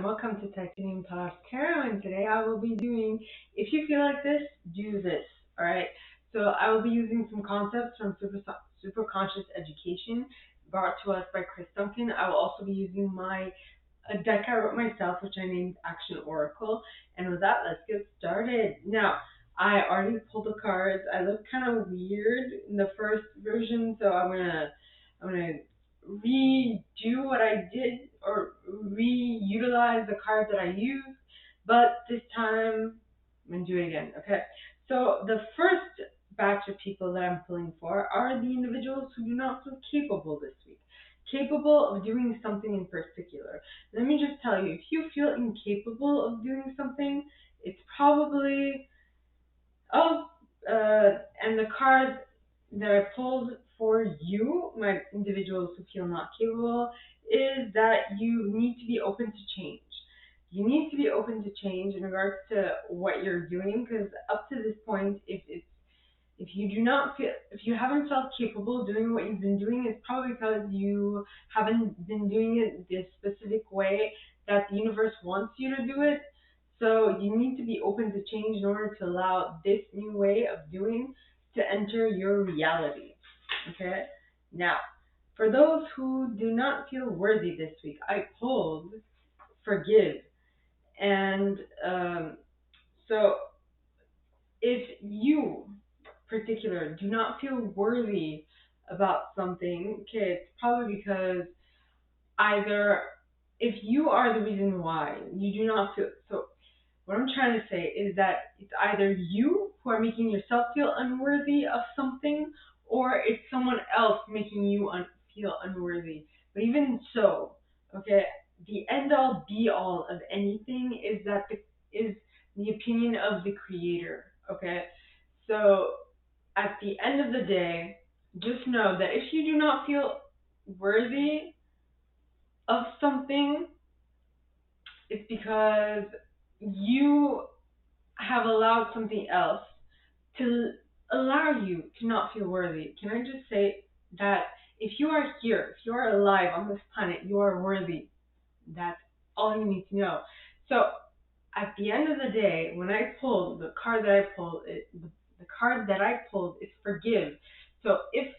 welcome to Titanium Talks Tarot. And today I will be doing, if you feel like this, do this. All right. So I will be using some concepts from Super Conscious Education, brought to us by Chris Duncan. I will also be using a deck I wrote myself, which I named Action Oracle. And with that, let's get started. Now, I already pulled the cards. I look kind of weird in the first version, so I'm gonna redo what I did or reutilize the card that I used, but this time I'm gonna do it again. Okay. So the first batch of people that I'm pulling for are the individuals who do not feel capable this week, capable of doing something in particular. Let me just tell you, if you feel incapable of doing something, it's probably Oh, and the card that I pulled for you, my individuals who feel not capable, is that you need to be open to change. You need to be open to change in regards to what you're doing, because up to this point, if you do not feel, if you haven't felt capable of doing what you've been doing, it's probably because you haven't been doing it this specific way that the universe wants you to do it. So you need to be open to change in order to allow this new way of doing to enter your reality. Okay? Now, for those who do not feel worthy this week, I pulled forgive. And so if you particular do not feel worthy about something, okay, it's probably because either if you are the reason why you do not feel so what I'm trying to say is that it's either you who are making yourself feel unworthy of something, or it's someone else making you feel unworthy. But even so, okay, the end all be all of anything is the opinion of the creator. Okay, so at the end of the day, just know that if you do not feel worthy of something, it's because you have allowed something else to allow you to not feel worthy. Can I just say that if you are here, if you are alive on this planet, you are worthy. That's all you need to know. So at the end of the day, when I pulled the card that I pulled, the card that I pulled is forgive. So if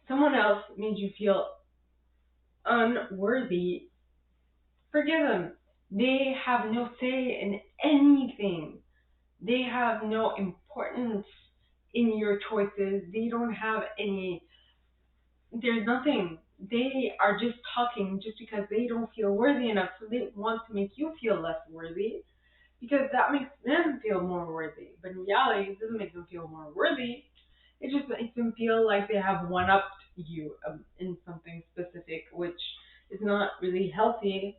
someone else made you feel unworthy, forgive them. They have no say in anything. They have no importance in your choices. They don't have any, there's nothing. They are just talking just because they don't feel worthy enough. So they want to make you feel less worthy because that makes them feel more worthy. But in reality, it doesn't make them feel more worthy. It just makes them feel like they have one-upped you in something specific, which is not really healthy.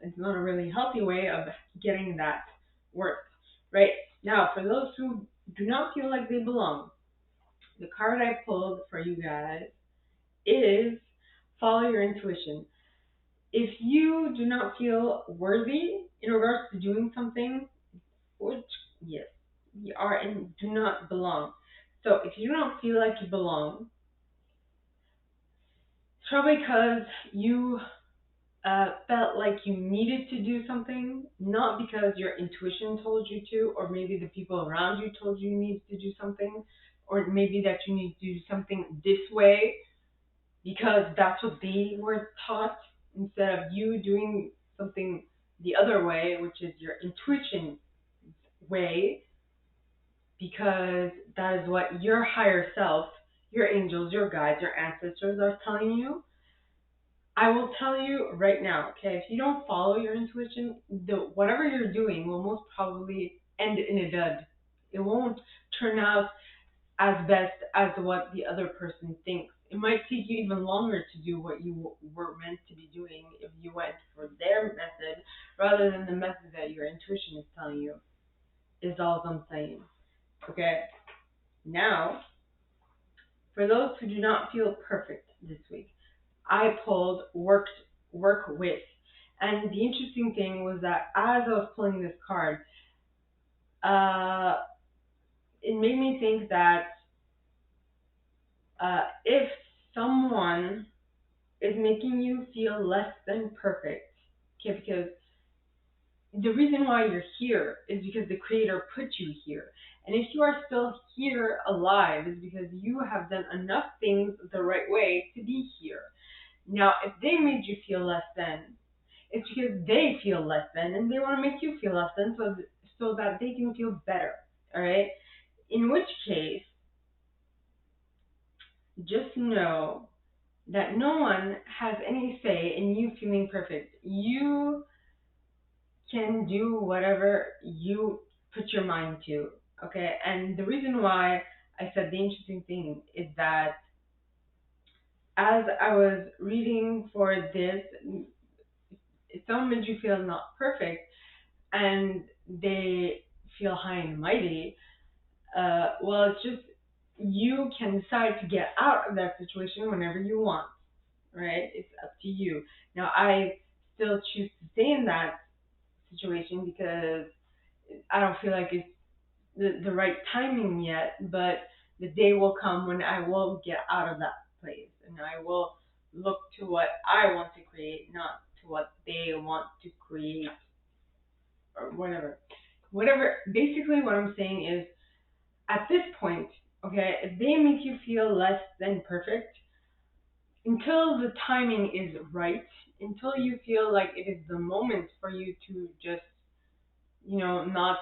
It's not a really healthy way of getting that worth, right? Now, for those who do not feel like they belong, the card I pulled for you guys is follow your intuition. If you do not feel worthy in regards to doing something, which, yes, you are and do not belong. So if you don't feel like you belong, it's probably because you felt like you needed to do something, not because your intuition told you to, or maybe the people around you told you needed to do something, or maybe that you need to do something this way because that's what they were taught instead of you doing something the other way, which is your intuition way, because that is what your higher self, your angels, your guides, your ancestors are telling you. I will tell you right now, okay, if you don't follow your intuition, whatever you're doing will most probably end in a dud. It won't turn out as best as what the other person thinks. It might take you even longer to do what you were meant to be doing if you went for their method rather than the method that your intuition is telling you, is all I'm saying. Okay? Now, for those who do not feel perfect this week, I pulled work with. And the interesting thing was that as I was pulling this card, uh, it made me think that if someone is making you feel less than perfect, okay, because the reason why you're here is because the creator put you here. And if you are still here alive, is because you have done enough things the right way to be here. Now, if they made you feel less than, it's because they feel less than and they want to make you feel less than, so that they can feel better. All right? In which case, just know that no one has any say in you feeling perfect. You can do whatever you put your mind to. Okay? And the reason why I said the interesting thing is that as I was reading for this, if someone made you feel not perfect and they feel high and mighty, well, it's just you can decide to get out of that situation whenever you want, right? It's up to you. Now, I still choose to stay in that situation because I don't feel like it's the right timing yet, but the day will come when I will get out of that place and I will look to what I want to create, not to what they want to create or whatever. Whatever, basically, what I'm saying is at this point, okay, if they make you feel less than perfect, until the timing is right, until you feel like it is the moment for you to just, not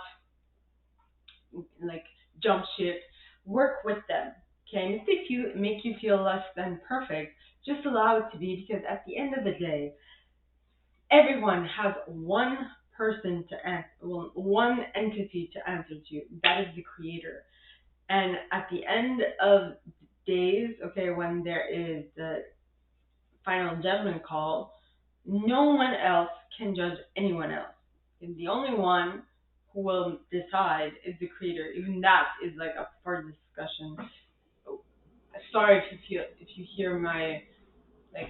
like jump ship, work with them. Okay, and if they make you feel less than perfect, just allow it to be because at the end of the day, everyone has one person to answer, well, one entity to answer to. That is the creator. And at the end of days, okay, when there is the final judgment call, no one else can judge anyone else. And the only one who will decide is the creator. Even that is like up for discussion. Sorry if you hear like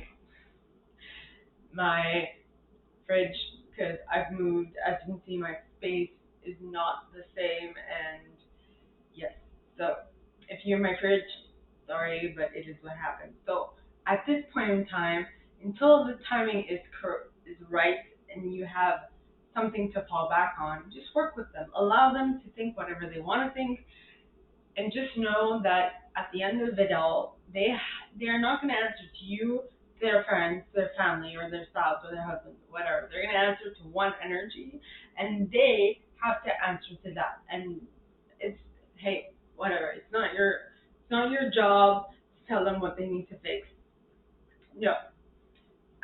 my fridge because I've moved. As you can see, my space is not the same, and yes. So if you're my fridge, sorry, but it is what happened. So at this point in time, until the timing is right and you have something to fall back on, just work with them. Allow them to think whatever they want to think, and just know that at the end of it all, they're not going to answer to you, their friends, their family, or their spouse, or their husband, whatever. They're going to answer to one energy, and they have to answer to that. And it's hey, whatever. It's not your job to tell them what they need to fix. No,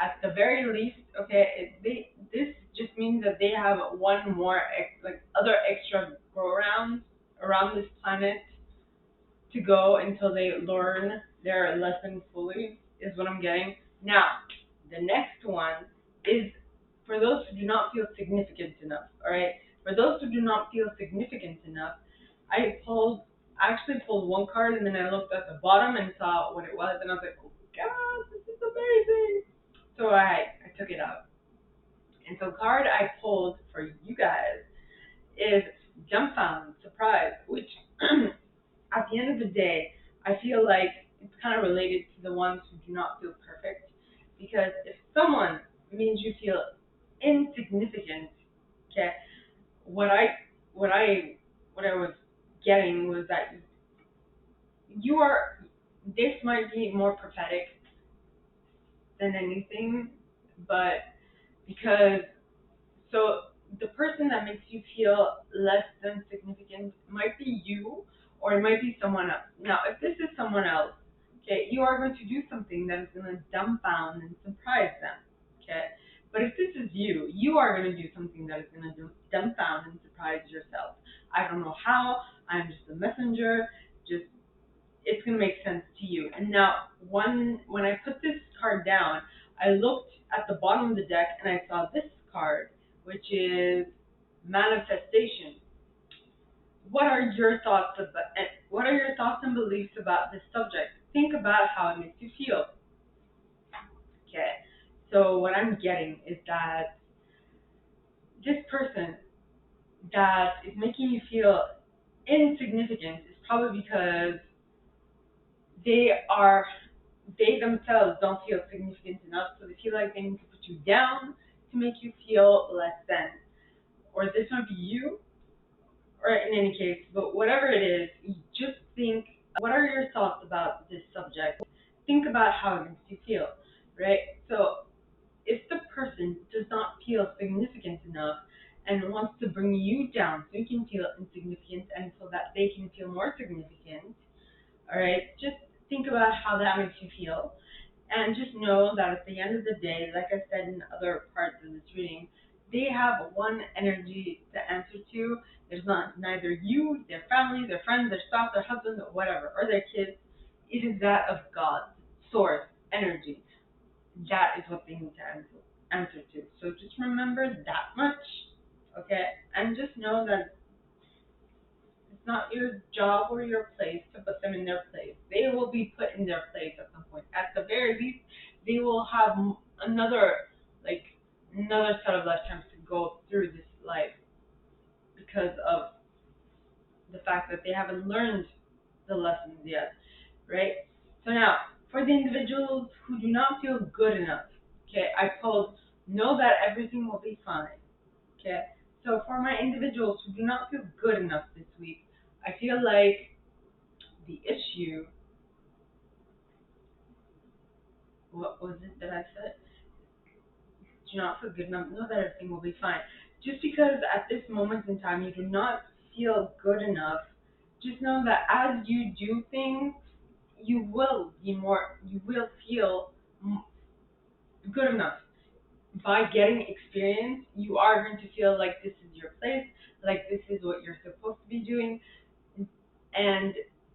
at the very least, okay, this just means that they have one more like other extra go around this planet to go until they learn their lesson fully, is what I'm getting. Now, the next one is for those who do not feel significant enough, all right? For those who do not feel significant enough, I actually pulled one card and then I looked at the bottom and saw what it was and I was like, oh my god, this is amazing. So I took it out. And so card I pulled for you guys is dumbfound, surprise, which at the end of the day, I feel like it's kind of related to the ones who do not feel perfect. Because if someone means you feel insignificant, okay, what I what I what I was getting was that you are this might be more prophetic than anything, but because so the person that makes you feel less than significant might be you or it might be someone else. Now, if this is someone else, okay, you are going to do something that is going to dumbfound and surprise them, okay? But if this is you, you are going to do something that is going to dumbfound and surprise yourself. I don't know how. I'm just a messenger. Just it's gonna make sense to you. And now, when I put this card down, I looked at the bottom of the deck and I saw this card, which is manifestation. What are your thoughts about? What are your thoughts and beliefs about this subject? Think about how it makes you feel. Okay. So what I'm getting is that this person that is making you feel insignificant is probably because they are they themselves don't feel significant enough, so they feel like they need to put you down to make you feel less than. or this might be you, or in any case, but whatever it is, you just think, what are your thoughts about this subject? Think about how it makes you feel, right? So if the person does not feel significant enough and wants to bring you down so you can feel insignificant and so that they can feel more significant, all right, just think about how that makes you feel. And just know that at the end of the day, like I said in other parts of this reading, they have one energy to answer to. There's not neither you, their family, their friends, their spouse, their husband, whatever, or their kids. It is that of God, source, energy. That is what they need to answer to. So just remember that much, okay? And just know that it's not your job or your place to put them in their place. They will be put in their place at some point. At the very least, they will have another, like, another set of lifetimes to go through this life because of the fact that they haven't learned the lessons yet, right? So now, for the individuals who do not feel good enough, okay, I told, know that everything will be fine, okay? So for my individuals who do not feel good enough this week, I feel like the issue, what was it that I said? Do not feel good enough, know that everything will be fine. Just because at this moment in time you do not feel good enough, just know that as you do things, you will feel good enough. By getting experience, you are going to feel like this is your place, like this is what you're supposed to be doing, and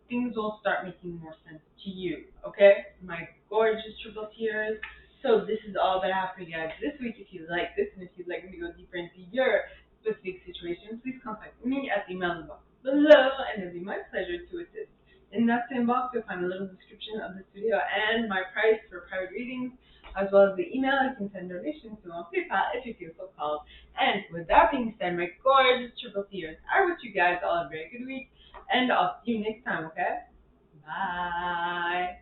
things will start making more sense to you, okay? My gorgeous triple tears. So this is all that I have for you guys this week. If you like this and if you'd like me to go deeper into your specific situation, please contact me at the email box below, and it'll be my pleasure to assist. In that same box, you'll find a little description of this video and my price for private readings, as well as the email you can send donations to on PayPal if you feel so called. And with that being said, my gorgeous triple tears, I wish you guys all a very good week, and I'll see you next time, okay? Bye.